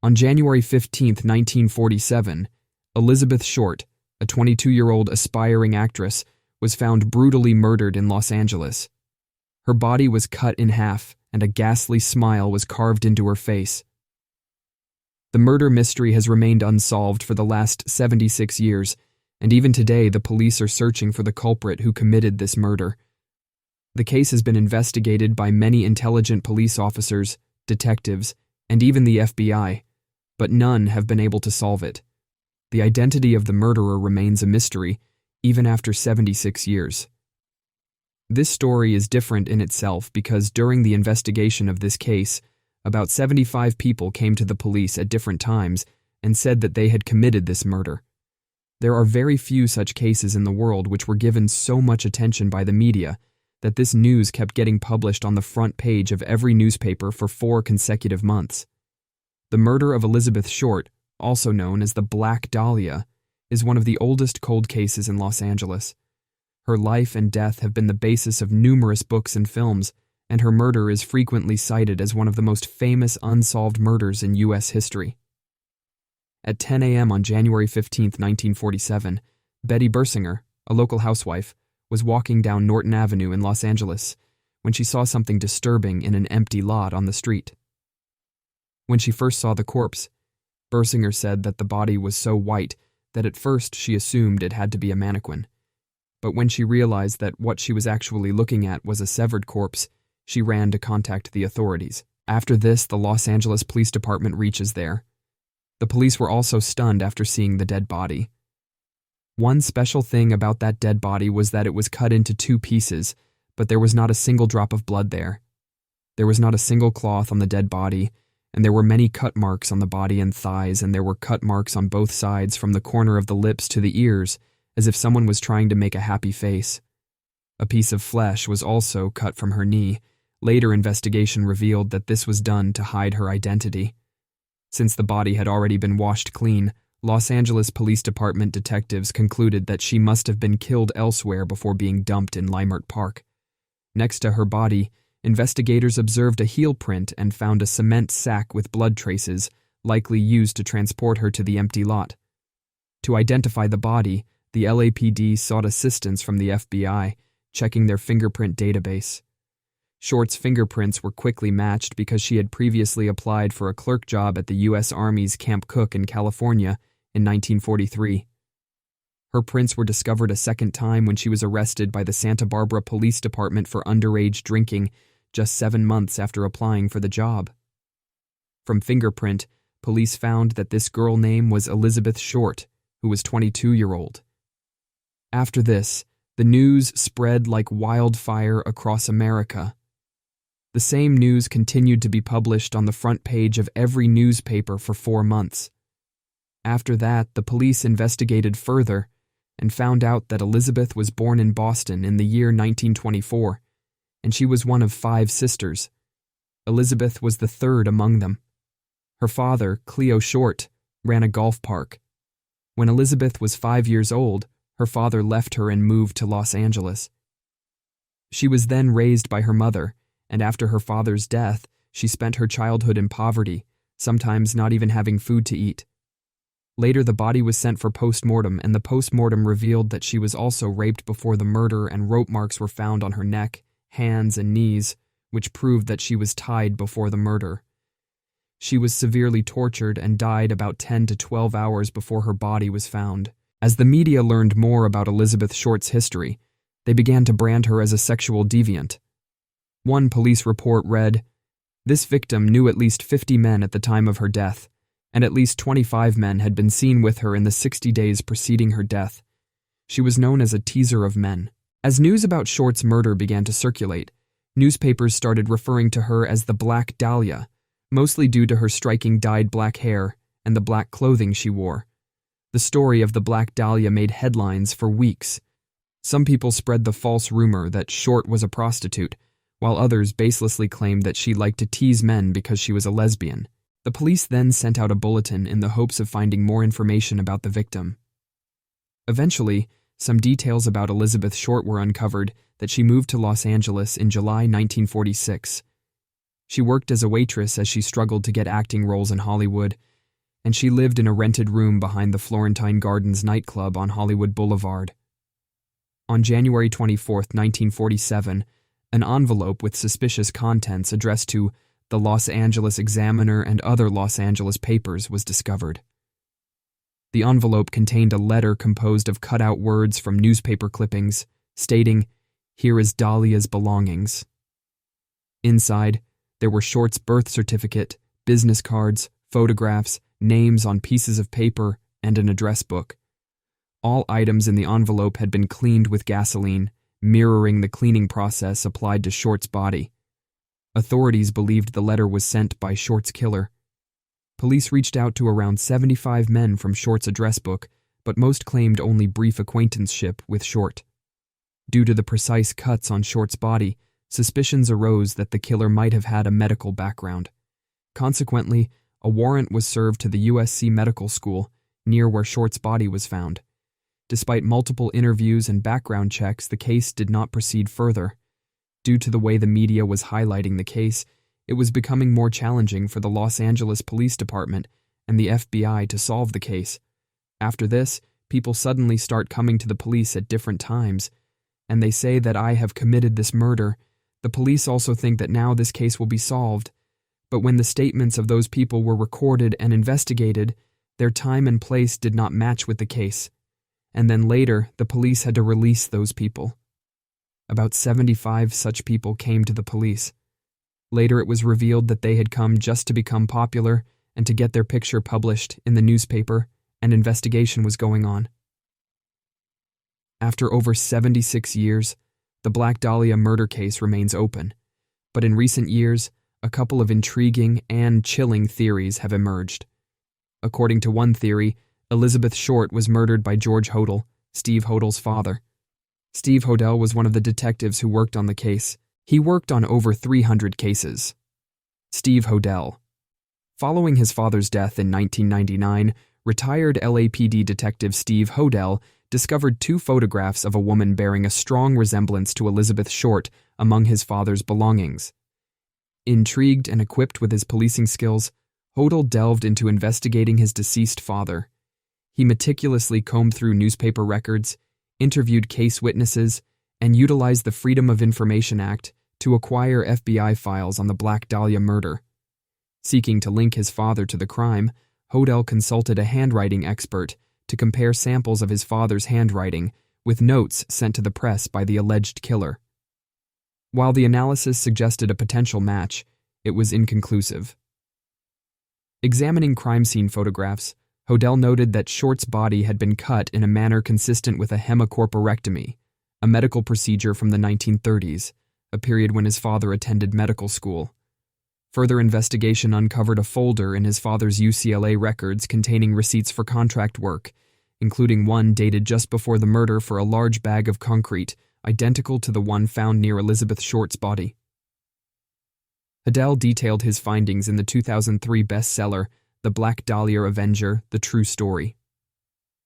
On January 15, 1947, Elizabeth Short, a 22-year-old aspiring actress, was found brutally murdered in Los Angeles. Her body was cut in half, and a ghastly smile was carved into her face. The murder mystery has remained unsolved for the last 76 years, and even today the police are searching for the culprit who committed this murder. The case has been investigated by many intelligent police officers, detectives, and even the FBI, but none have been able to solve it. The identity of the murderer remains a mystery, even after 76 years. This story is different in itself because during the investigation of this case, about 75 people came to the police at different times and said that they had committed this murder. There are very few such cases in the world which were given so much attention by the media that this news kept getting published on the front page of every newspaper for 4 consecutive months. The murder of Elizabeth Short, also known as the Black Dahlia, is one of the oldest cold cases in Los Angeles. Her life and death have been the basis of numerous books and films, and her murder is frequently cited as one of the most famous unsolved murders in U.S. history. At 10 a.m. on January 15, 1947, Betty Bersinger, a local housewife, was walking down Norton Avenue in Los Angeles when she saw something disturbing in an empty lot on the street. When she first saw the corpse, Bersinger said that the body was so white that at first she assumed it had to be a mannequin. But when she realized that what she was actually looking at was a severed corpse, she ran to contact the authorities. After this, the Los Angeles Police Department reaches there. The police were also stunned after seeing the dead body. One special thing about that dead body was that it was cut into 2 pieces, but there was not a single drop of blood there. There was not a single cloth on the dead body, and there were many cut marks on the body and thighs, and there were cut marks on both sides from the corner of the lips to the ears, as if someone was trying to make a happy face. A piece of flesh was also cut from her knee. Later investigation revealed that this was done to hide her identity. Since the body had already been washed clean, Los Angeles Police Department detectives concluded that she must have been killed elsewhere before being dumped in Leimert Park. Next to her body, investigators observed a heel print and found a cement sack with blood traces, likely used to transport her to the empty lot. To identify the body, the LAPD sought assistance from the FBI, checking their fingerprint database. Short's fingerprints were quickly matched because she had previously applied for a clerk job at the U.S. Army's Camp Cook in California in 1943. Her prints were discovered a second time when she was arrested by the Santa Barbara Police Department for underage drinking just 7 months after applying for the job. From fingerprint, police found that this girl name was Elizabeth Short, who was 22-year-old. After this, the news spread like wildfire across America. The same news continued to be published on the front page of every newspaper for 4 months. After that, the police investigated further and found out that Elizabeth was born in Boston in the year 1924, and she was one of 5 sisters. Elizabeth was the third among them. Her father, Cleo Short, ran a golf park. When Elizabeth was 5 years old, her father left her and moved to Los Angeles. She was then raised by her mother, and after her father's death, she spent her childhood in poverty, sometimes not even having food to eat. Later, the body was sent for post-mortem, and the post-mortem revealed that she was also raped before the murder, and rope marks were found on her neck, hands, and knees, which proved that she was tied before the murder. She was severely tortured and died about 10 to 12 hours before her body was found. As the media learned more about Elizabeth Short's history, they began to brand her as a sexual deviant. One police report read, "This victim knew at least 50 men at the time of her death, and at least 25 men had been seen with her in the 60 days preceding her death. She was known as a teaser of men." As news about Short's murder began to circulate, newspapers started referring to her as the Black Dahlia, mostly due to her striking dyed black hair and the black clothing she wore. The story of the Black Dahlia made headlines for weeks. Some people spread the false rumor that Short was a prostitute, while others baselessly claimed that she liked to tease men because she was a lesbian. The police then sent out a bulletin in the hopes of finding more information about the victim. Eventually, some details about Elizabeth Short were uncovered that she moved to Los Angeles in July 1946. She worked as a waitress as she struggled to get acting roles in Hollywood, and she lived in a rented room behind the Florentine Gardens nightclub on Hollywood Boulevard. On January 24, 1947, an envelope with suspicious contents addressed to the Los Angeles Examiner and other Los Angeles papers was discovered. The envelope contained a letter composed of cut-out words from newspaper clippings, stating, "Here is Dahlia's belongings." Inside, there were Short's birth certificate, business cards, photographs, names on pieces of paper, and an address book. All items in the envelope had been cleaned with gasoline, mirroring the cleaning process applied to Short's body. Authorities believed the letter was sent by Short's killer. Police reached out to around 75 men from Short's address book, but most claimed only brief acquaintanceship with Short. Due to the precise cuts on Short's body, suspicions arose that the killer might have had a medical background. Consequently, a warrant was served to the USC Medical School, near where Short's body was found. Despite multiple interviews and background checks, the case did not proceed further. Due to the way the media was highlighting the case, it was becoming more challenging for the Los Angeles Police Department and the FBI to solve the case. After this, people suddenly start coming to the police at different times, and they say that I have committed this murder. The police also think that now this case will be solved. But when the statements of those people were recorded and investigated, their time and place did not match with the case. And then later, the police had to release those people. About 75 such people came to the police. Later it was revealed that they had come just to become popular and to get their picture published in the newspaper, and investigation was going on. After over 76 years, the Black Dahlia murder case remains open, but in recent years, a couple of intriguing and chilling theories have emerged. According to one theory, Elizabeth Short was murdered by George Hodel, Steve Hodel's father. Steve Hodel was one of the detectives who worked on the case. He worked on over 300 cases. Steve Hodel. Following his father's death in 1999, retired LAPD detective Steve Hodel discovered 2 photographs of a woman bearing a strong resemblance to Elizabeth Short among his father's belongings. Intrigued and equipped with his policing skills, Hodel delved into investigating his deceased father. He meticulously combed through newspaper records, interviewed case witnesses, and utilized the Freedom of Information Act to acquire FBI files on the Black Dahlia murder. Seeking to link his father to the crime, Hodel consulted a handwriting expert to compare samples of his father's handwriting with notes sent to the press by the alleged killer. While the analysis suggested a potential match, it was inconclusive. Examining crime scene photographs, Hodel noted that Short's body had been cut in a manner consistent with a hemicorporectomy, a medical procedure from the 1930s, a period when his father attended medical school. Further investigation uncovered a folder in his father's UCLA records containing receipts for contract work, including one dated just before the murder for a large bag of concrete, identical to the one found near Elizabeth Short's body. Hodel detailed his findings in the 2003 bestseller, The Black Dahlia Avenger, The True Story.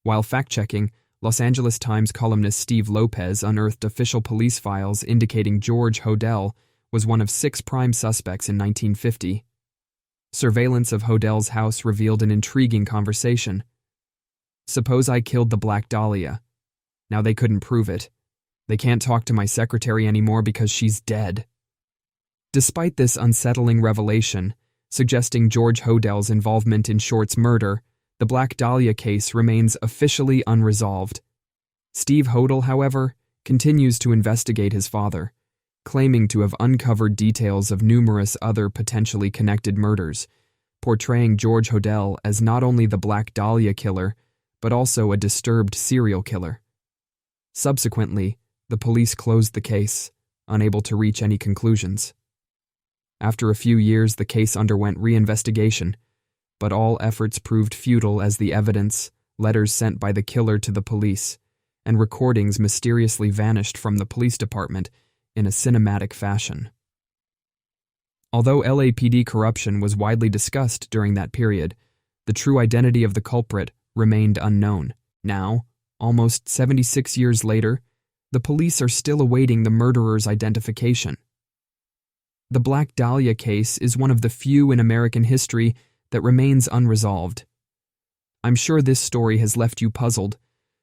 While fact-checking, Los Angeles Times columnist Steve Lopez unearthed official police files indicating George Hodel was one of 6 prime suspects in 1950. Surveillance of Hodel's house revealed an intriguing conversation. "Suppose I killed the Black Dahlia. Now they couldn't prove it. They can't talk to my secretary anymore because she's dead." Despite this unsettling revelation, suggesting George Hodel's involvement in Short's murder, the Black Dahlia case remains officially unresolved. Steve Hodel, however, continues to investigate his father, claiming to have uncovered details of numerous other potentially connected murders, portraying George Hodel as not only the Black Dahlia killer, but also a disturbed serial killer. Subsequently, the police closed the case, unable to reach any conclusions. After a few years, the case underwent reinvestigation, but all efforts proved futile as the evidence, letters sent by the killer to the police, and recordings mysteriously vanished from the police department in a cinematic fashion. Although LAPD corruption was widely discussed during that period, the true identity of the culprit remained unknown. Now, almost 76 years later, the police are still awaiting the murderer's identification. The Black Dahlia case is one of the few in American history that remains unresolved. I'm sure this story has left you puzzled,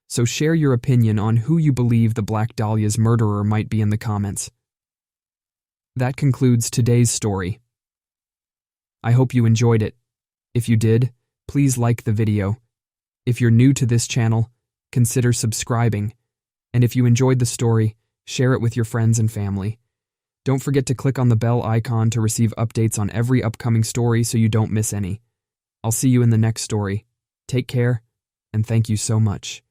so share your opinion on who you believe the Black Dahlia's murderer might be in the comments. That concludes today's story. I hope you enjoyed it. If you did, please like the video. If you're new to this channel, consider subscribing. And if you enjoyed the story, share it with your friends and family. Don't forget to click on the bell icon to receive updates on every upcoming story so you don't miss any. I'll see you in the next story. Take care, and thank you so much.